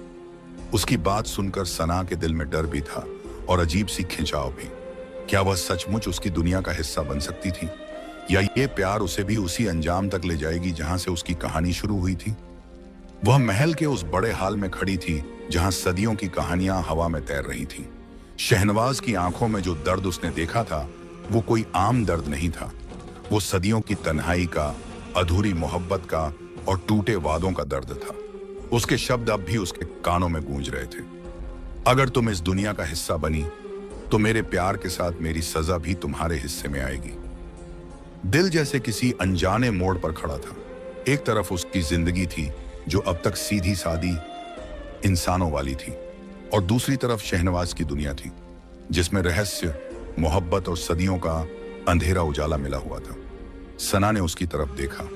उसकी बात सुनकर सना के दिल में डर भी था और अजीब सी खिंचाव भी। क्या वह सचमुच उसकी दुनिया का हिस्सा बन सकती थी, या ये प्यार उसे भी उसी अंजाम तक ले जाएगी जहां से उसकी कहानी शुरू हुई थी? वह महल के उस बड़े हाल में खड़ी थी जहां सदियों की कहानियां हवा में तैर रही थीं। शहनवाज की आंखों में जो दर्द उसने देखा था वो कोई आम दर्द नहीं था। वो सदियों की तन्हाई का, अधूरी मोहब्बत का और टूटे वादों का दर्द था। उसके शब्द अब भी उसके कानों में गूंज रहे थे। अगर तुम इस दुनिया का हिस्सा बनी तो मेरे प्यार के साथ मेरी सजा भी तुम्हारे हिस्से में आएगी। दिल जैसे किसी अनजाने मोड़ पर खड़ा था। एक तरफ उसकी जिंदगी थी जो अब तक सीधी सादी इंसानों वाली थी, और दूसरी तरफ शहनवाज की दुनिया थी जिसमें रहस्य, मोहब्बत और सदियों का अंधेरा उजाला मिला हुआ था। सना ने उसकी तरफ देखा।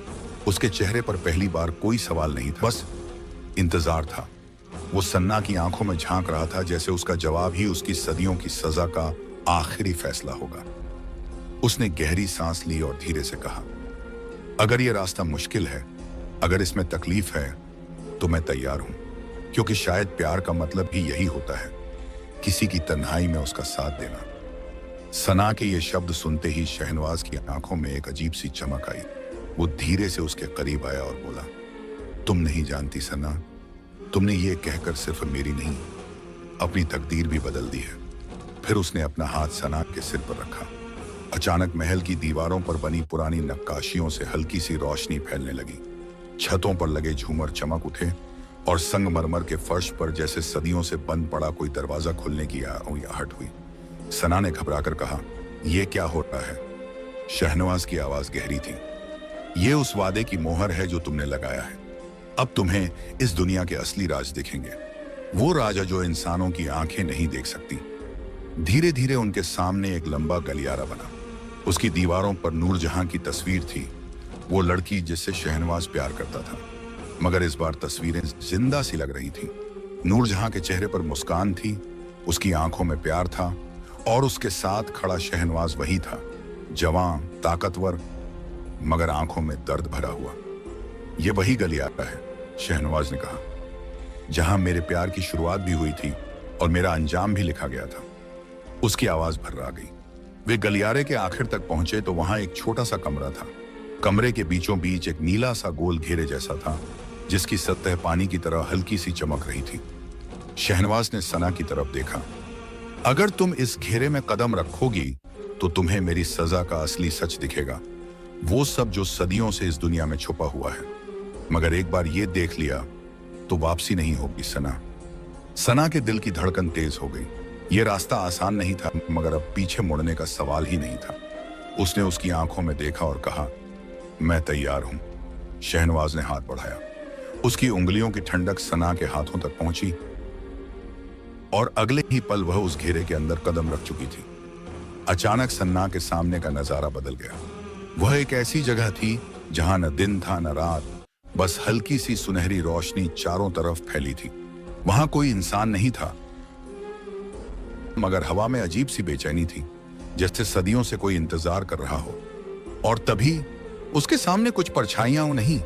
उसके चेहरे पर पहली बार कोई सवाल नहीं था, बस इंतजार था। वो सन्ना की आंखों में झांक रहा था, जैसे उसका जवाब ही उसकी सदियों की सजा का आखिरी फैसला होगा। उसने गहरी सांस ली और धीरे से कहा, अगर यह रास्ता मुश्किल है, अगर इसमें तकलीफ है, तो मैं तैयार हूं, क्योंकि शायद प्यार का मतलब ही यही होता है, किसी की तन्हाई में उसका साथ देना। सना के ये शब्द सुनते ही शहनवाज की आंखों में एक अजीब सी चमक आई। वो धीरे से उसके करीब आया और बोला, तुम नहीं जानती सना, तुमने ये कहकर सिर्फ मेरी नहीं, अपनी तकदीर भी बदल दी है। फिर उसने अपना हाथ सना के सिर पर रखा। अचानक महल की दीवारों पर बनी पुरानी नक्काशियों से हल्की सी रोशनी फैलने लगी। छतों पर लगे झूमर चमक उठे और संगमरमर के फर्श पर जैसे सदियों से बंद पड़ा कोई दरवाजा खुलने की आहट हुई। सना ने घबराकर कहा, यह क्या हो रहा है? शहनवाज की आवाज गहरी थी, ये उस वादे की मोहर है जो तुमने लगाया है। अब तुम्हें इस दुनिया के असली राज दिखेंगे, वो राजा जो इंसानों की आंखें नहीं देख सकती। धीरे धीरे उनके सामने एक लंबा गलियारा बना। उसकी दीवारों पर नूरजहां की तस्वीर थी, वो लड़की जिससे शहनवाज प्यार करता था। मगर इस बार तस्वीरें जिंदा सी लग रही थी। नूरजहां के चेहरे पर मुस्कान थी, उसकी आंखों में प्यार था, और उसके साथ खड़ा शहनवाज वही था, जवान, ताकतवर, मगर आंखों में दर्द भरा हुआ। ये वही गलियारा है, शहनवाज ने कहा, जहां मेरे प्यार की शुरुआत भी हुई थी और मेरा अंजाम भी लिखा गया था। उसकी आवाज भर्रा गई। वे गलियारे के आखिर तक पहुंचे तो वहां एक छोटा सा कमरा था। कमरे के बीचों बीच एक नीला सा गोल घेरे जैसा था, जिसकी सतह पानी की तरह हल्की सी चमक रही थी। शहनवाज ने सना की तरफ देखा। अगर तुम इस घेरे में कदम रखोगी तो तुम्हें मेरी सजा का असली सच दिखेगा, वो सब जो सदियों से इस दुनिया में छुपा हुआ है। मगर एक बार ये देख लिया तो वापसी नहीं होगी सना। सना के दिल की धड़कन तेज हो गई। ये रास्ता आसान नहीं था, मगर अब पीछे मुड़ने का सवाल ही नहीं था। उसने उसकी आंखों में देखा और कहा, मैं तैयार हूं। शहनवाज ने हाथ बढ़ाया। उसकी उंगलियों की ठंडक सना के हाथों तक पहुंची और अगले ही पल वह उस घेरे के अंदर कदम रख चुकी थी। अचानक सन्ना के सामने का नजारा बदल गया। वह एक ऐसी जगह थी जहां न दिन था न रात, बस हल्की सी सुनहरी रोशनी चारों तरफ फैली थी। वहां कोई इंसान नहीं था, मगर हवा में अजीब सी बेचैनी थी, जैसे सदियों से कोई इंतजार कर रहा हो। और तभी उसके सामने कुछ परछाइयां नहीं,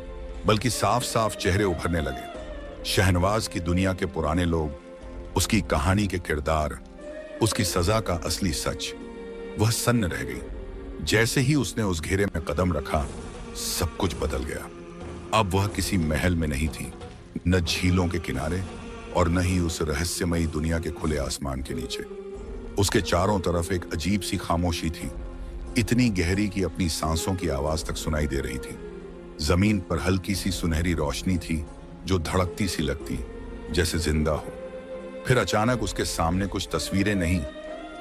बल्कि साफ साफ चेहरे उभरने लगे। शहनवाज की दुनिया के पुराने लोग, उसकी कहानी के किरदार, उसकी सजा का असली सच। वह सन्न रह गई। जैसे ही उसने उस घेरे में कदम रखा, सब कुछ बदल गया। अब वह किसी महल में नहीं थी, न झीलों के किनारे और न ही उस रहस्यमयी दुनिया के खुले आसमान के नीचे। उसके चारों तरफ एक अजीब सी खामोशी थी, इतनी गहरी कि अपनी सांसों की आवाज तक सुनाई दे रही थी। जमीन पर हल्की सी सुनहरी रोशनी थी जो धड़कती सी लगती, जैसे जिंदा हो। फिर अचानक उसके सामने कुछ तस्वीरें नहीं,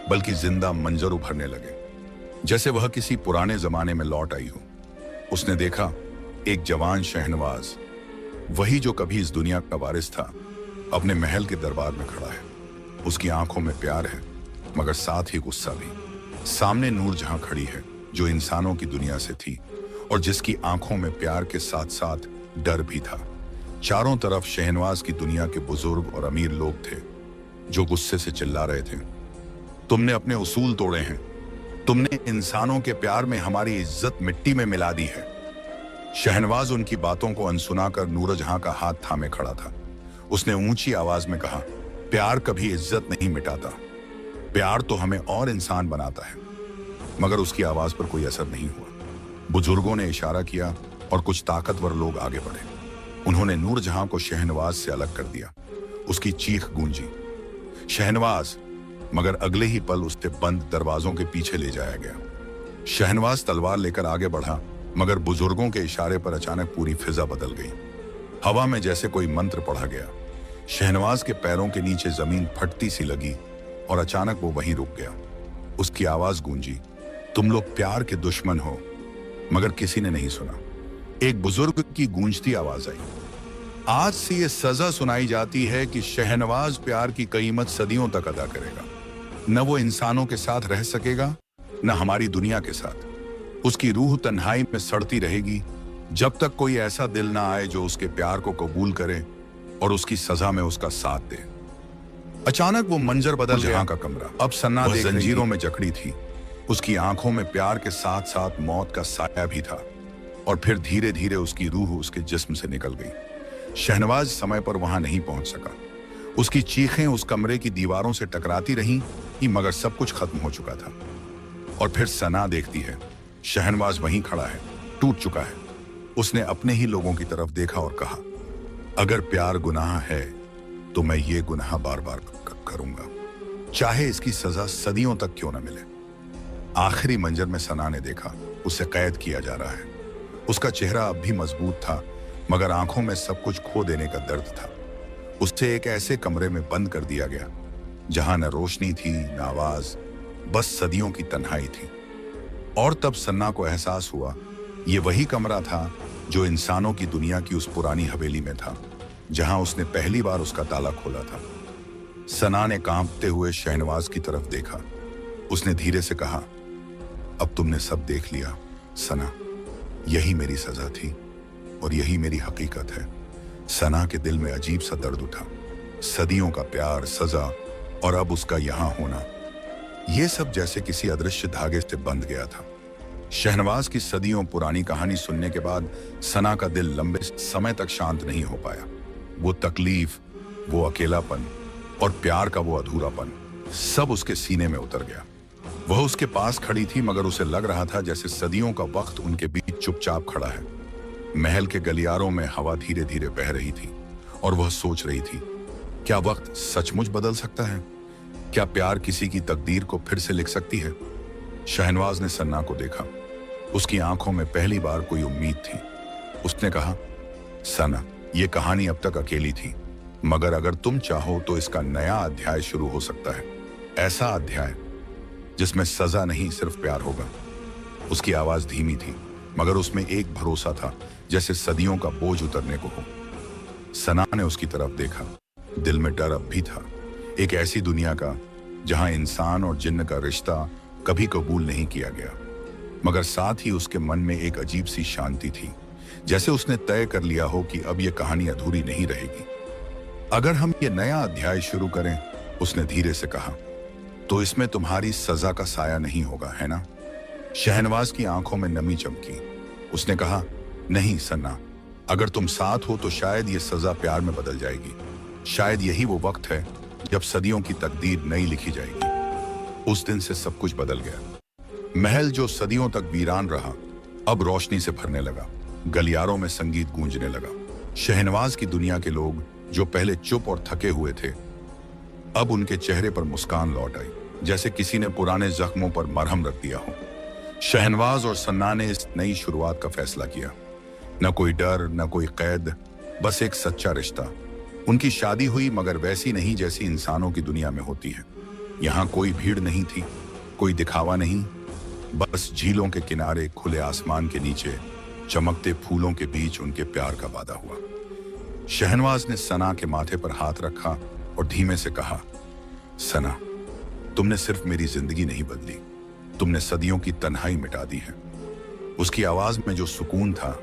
बल्कि जिंदा मंजर उभरने लगे, जैसे वह किसी पुराने जमाने में लौट आई हो। उसने देखा, एक जवान शहनवाज, वही जो कभी इस दुनिया का वारिस था, अपने महल के दरबार में खड़ा है। उसकी आंखों में प्यार है, मगर साथ ही गुस्सा भी। सामने नूरजहां खड़ी है, जो इंसानों की दुनिया से थी और जिसकी आंखों में प्यार के साथ साथ डर भी था। चारों तरफ शहनवाज की दुनिया के बुजुर्ग और अमीर लोग थे, जो गुस्से से चिल्ला रहे थे, तुमने अपने उसूल तोड़े हैं, तुमने इंसानों के प्यार में हमारी इज्जत मिट्टी में मिला दी है। शहनवाज उनकी बातों को अनसुना कर नूरजहां का हाथ थामे खड़ा था। उसने ऊंची आवाज में कहा, प्यार कभी इज्जत नहीं मिटाता, प्यार तो हमें और इंसान बनाता है। मगर उसकी आवाज पर कोई असर नहीं हुआ। बुजुर्गों ने इशारा किया और कुछ ताकतवर लोग आगे बढ़े। उन्होंने नूरजहां को शहनवाज से अलग कर दिया। उसकी चीख गूंजी, शहनवाज, मगर अगले ही पल उससे बंद दरवाजों के पीछे ले जाया गया। शहनवाज तलवार लेकर आगे बढ़ा, मगर बुजुर्गों के इशारे पर अचानक पूरी फिजा बदल गई। हवा में जैसे कोई मंत्र पढ़ा गया। शहनवाज के पैरों के नीचे जमीन फटती सी लगी और अचानक वो वहीं रुक गया। उसकी आवाज गूंजी, तुम लोग प्यार के दुश्मन हो। मगर किसी ने नहीं सुना। एक बुजुर्ग की गूंजती आवाज आई, आज से ये सजा सुनाई जाती है कि शहनवाज प्यार की कीमत सदियों तक अदा करेगा। न वो इंसानों के साथ रह सकेगा, न हमारी दुनिया के साथ। उसकी रूह तन्हाई में सड़ती रहेगी जब तक कोई ऐसा दिल ना आए जो उसके प्यार को कबूल करे और उसकी सजा में उसका साथ दे। अचानक वो मंजर बदल गया। का कमरा अब सन्ना जंजीरों में जकड़ी थी। उसकी आंखों में प्यार के साथ साथ मौत का साया भी था। और फिर धीरे धीरे उसकी रूह उसके जिस्म से निकल गई। शहनवाज समय पर वहां नहीं पहुंच सका। उसकी चीखें उस कमरे की दीवारों से टकराती रहीं, मगर सब कुछ खत्म हो चुका था। और फिर सना देखती है, शहनवाज वहीं खड़ा है, टूट चुका है। उसने अपने ही लोगों की तरफ देखा और कहा, अगर प्यार गुनाह है तो मैं ये गुनाह बार बार करूंगा, चाहे इसकी सजा सदियों तक क्यों न मिले। आखिरी मंजर में सना ने देखा, उसे कैद किया जा रहा है। उसका चेहरा अब भी मजबूत था, मगर आंखों में सब कुछ खो देने का दर्द था। उसे एक ऐसे कमरे में बंद कर दिया गया जहां न रोशनी थी, न आवाज, बस सदियों की तन्हाई थी। और तब सन्ना को एहसास हुआ, ये वही कमरा था जो इंसानों की दुनिया की उस पुरानी हवेली में था, जहां उसने पहली बार उसका ताला खोला था। सना ने कांपते हुए शहनवाज की तरफ देखा। उसने धीरे से कहा, अब तुमने सब देख लिया सना, यही मेरी सजा थी और यही मेरी हकीकत है। सना के दिल में अजीब सा दर्द उठा। सदियों का प्यार, सजा और अब उसका यहां होना, यह सब जैसे किसी अदृश्य धागे से बंध गया था। शहनवाज की सदियों पुरानी कहानी सुनने के बाद सना का दिल लंबे समय तक शांत नहीं हो पाया। वो तकलीफ, वो अकेलापन और प्यार का वो अधूरापन सब उसके सीने में उतर गया। वह उसके पास खड़ी थी, मगर उसे लग रहा था जैसे सदियों का वक्त उनके बीच चुपचाप खड़ा है। महल के गलियारों में हवा धीरे धीरे बह रही थी और वह सोच रही थी, क्या वक्त सचमुच बदल सकता है? क्या प्यार किसी की तकदीर को फिर से लिख सकती है? शहनवाज ने सन्ना को देखा। उसकी आंखों में पहली बार कोई उम्मीद थी। उसने कहा, सना, ये कहानी अब तक अकेली थी, मगर अगर तुम चाहो तो इसका नया अध्याय शुरू हो सकता है। ऐसा अध्याय जिसमें सजा नहीं, सिर्फ प्यार होगा। उसकी आवाज धीमी थी, मगर उसमें एक भरोसा था, जैसे सदियों का बोझ उतरने को हो। सना ने उसकी तरफ देखा। दिल में डर अब भी था, एक ऐसी दुनिया का जहां इंसान और जिन्न का रिश्ता कभी कबूल नहीं किया गया। मगर साथ ही उसके मन में एक अजीब सी शांति थी, जैसे उसने तय कर लिया हो कि अब यह कहानी अधूरी नहीं रहेगी। अगर हम ये नया अध्याय शुरू करें, उसने धीरे से कहा, तो इसमें तुम्हारी सजा का साया नहीं होगा, है ना? शहनवाज की आंखों में नमी चमकी। उसने कहा, नहीं सन्ना, अगर तुम साथ हो तो शायद ये सजा प्यार में बदल जाएगी। शायद यही वो वक्त है जब सदियों की तकदीर नई लिखी जाएगी। उस दिन से सब कुछ बदल गया। महल जो सदियों तक वीरान रहा, अब रोशनी से भरने लगा। गलियारों में संगीत गूंजने लगा। शहनवाज की दुनिया के लोग जो पहले चुप और थके हुए थे, अब उनके चेहरे पर मुस्कान लौट आई, जैसे किसी ने पुराने जख्मों पर मरहम रख दिया हो। शहनवाज और सन्ना ने इस नई शुरुआत का फैसला किया। न कोई डर, न कोई कैद, बस एक सच्चा रिश्ता। उनकी शादी हुई, मगर वैसी नहीं जैसी इंसानों की दुनिया में होती है। यहाँ कोई भीड़ नहीं थी, कोई दिखावा नहीं, बस झीलों के किनारे, खुले आसमान के नीचे, चमकते फूलों के बीच उनके प्यार का वादा हुआ। शहनवाज ने सना के माथे पर हाथ रखा और धीमे से कहा, सना, तुमने सिर्फ मेरी जिंदगी नहीं बदली, तुमने सदियों की तन्हाई मिटा दी है। उसकी आवाज में जो सुकून था,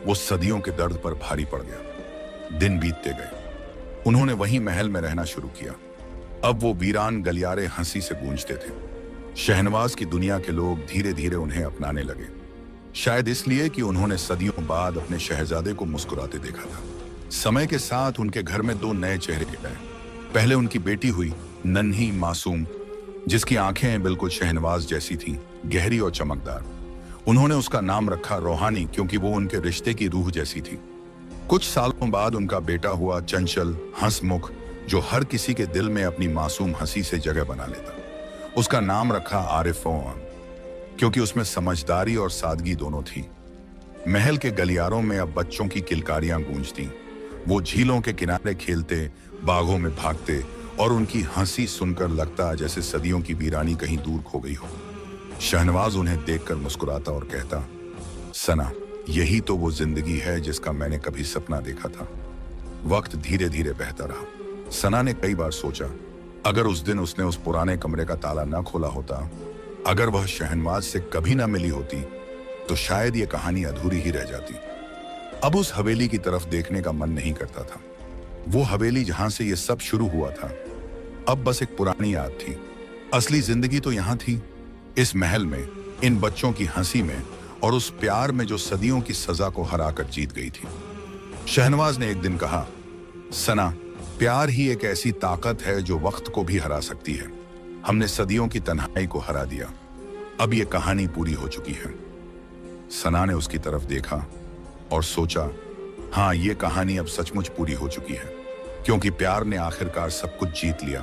वो सदियों के दर्द पर भारी पड़ गया। दिन बीतते गए। उन्होंने वहीं महल में रहना शुरू किया। अब वो वीरान गलियारे हंसी से गूंजते थे। शहनवाज की दुनिया के लोग धीरे धीरे उन्हें अपनाने लगे, शायद इसलिए कि उन्होंने सदियों बाद अपने शहजादे को मुस्कुराते देखा था। समय के साथ उनके घर में दो नए चेहरे आए। पहले उनकी बेटी हुई, नन्ही मासूम, जिसकी आंखें बिल्कुल शहनवाज जैसी थीं, गहरी और चमकदार। उन्होंने उसका नाम रखा रोहानी, क्योंकि वो उनके रिश्ते की रूह जैसी थी। कुछ सालों बाद उनका बेटा हुआ, चंचल, हंसमुख, जो हर किसी के दिल में अपनी मासूम हंसी से जगह बना लेता। उसका नाम रखा आरिफ ओम, क्योंकि उसमें समझदारी और सादगी दोनों थी। महल के गलियारों में अब बच्चों की किलकारियां गूंजती। वो झीलों के किनारे खेलते, बागों में भागते और उनकी हंसी सुनकर लगता जैसे सदियों की वीरानी कहीं दूर खो गई हो। शहनवाज उन्हें देखकर मुस्कुराता और कहता, सना, यही तो वो जिंदगी है जिसका मैंने कभी सपना देखा था। वक्त धीरे धीरे बहता रहा। सना ने कई बार सोचा, अगर उस दिन उसने उस पुराने कमरे का ताला ना खोला होता, अगर वह शहनवाज से कभी ना मिली होती, तो शायद ये कहानी अधूरी ही रह जाती। अब उस हवेली की तरफ देखने का मन नहीं करता था। वो हवेली जहां से ये सब शुरू हुआ था, अब बस एक पुरानी याद थी। असली जिंदगी तो यहां थी, इस महल में, इन बच्चों की हंसी में और उस प्यार में जो सदियों की सजा को हराकर जीत गई थी। शहनवाज ने एक दिन कहा, सना, प्यार ही एक ऐसी ताकत है जो वक्त को भी हरा सकती है। हमने सदियों की तन्हाई को हरा दिया। अब ये कहानी पूरी हो चुकी है। सना ने उसकी तरफ देखा और सोचा, हाँ, ये कहानी अब सचमुच पूरी हो चुकी है, क्योंकि प्यार ने आखिरकार सब कुछ जीत लिया।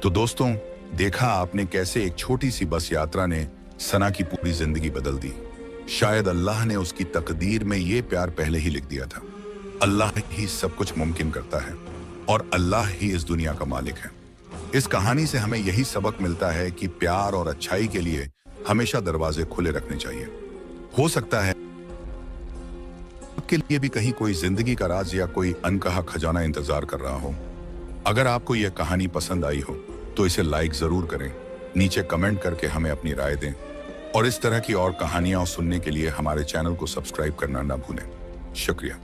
तो दोस्तों, देखा आपने कैसे एक छोटी सी बस यात्रा ने सना की पूरी जिंदगी बदल दी। शायद अल्लाह ने उसकी तकदीर में ये प्यार पहले ही लिख दिया था। अल्लाह ही सब कुछ मुमकिन करता है और अल्लाह ही इस दुनिया का मालिक है। इस कहानी से हमें यही सबक मिलता है कि प्यार और अच्छाई के लिए हमेशा दरवाजे खुले रखने चाहिए। हो सकता है आपके लिए भी कहीं कोई जिंदगी का राज या कोई अनकहा खजाना इंतजार कर रहा हो। अगर आपको यह कहानी पसंद आई हो तो इसे लाइक जरूर करें, नीचे कमेंट करके हमें अपनी राय दें और इस तरह की और कहानियां सुनने के लिए हमारे चैनल को सब्सक्राइब करना ना भूलें। शुक्रिया।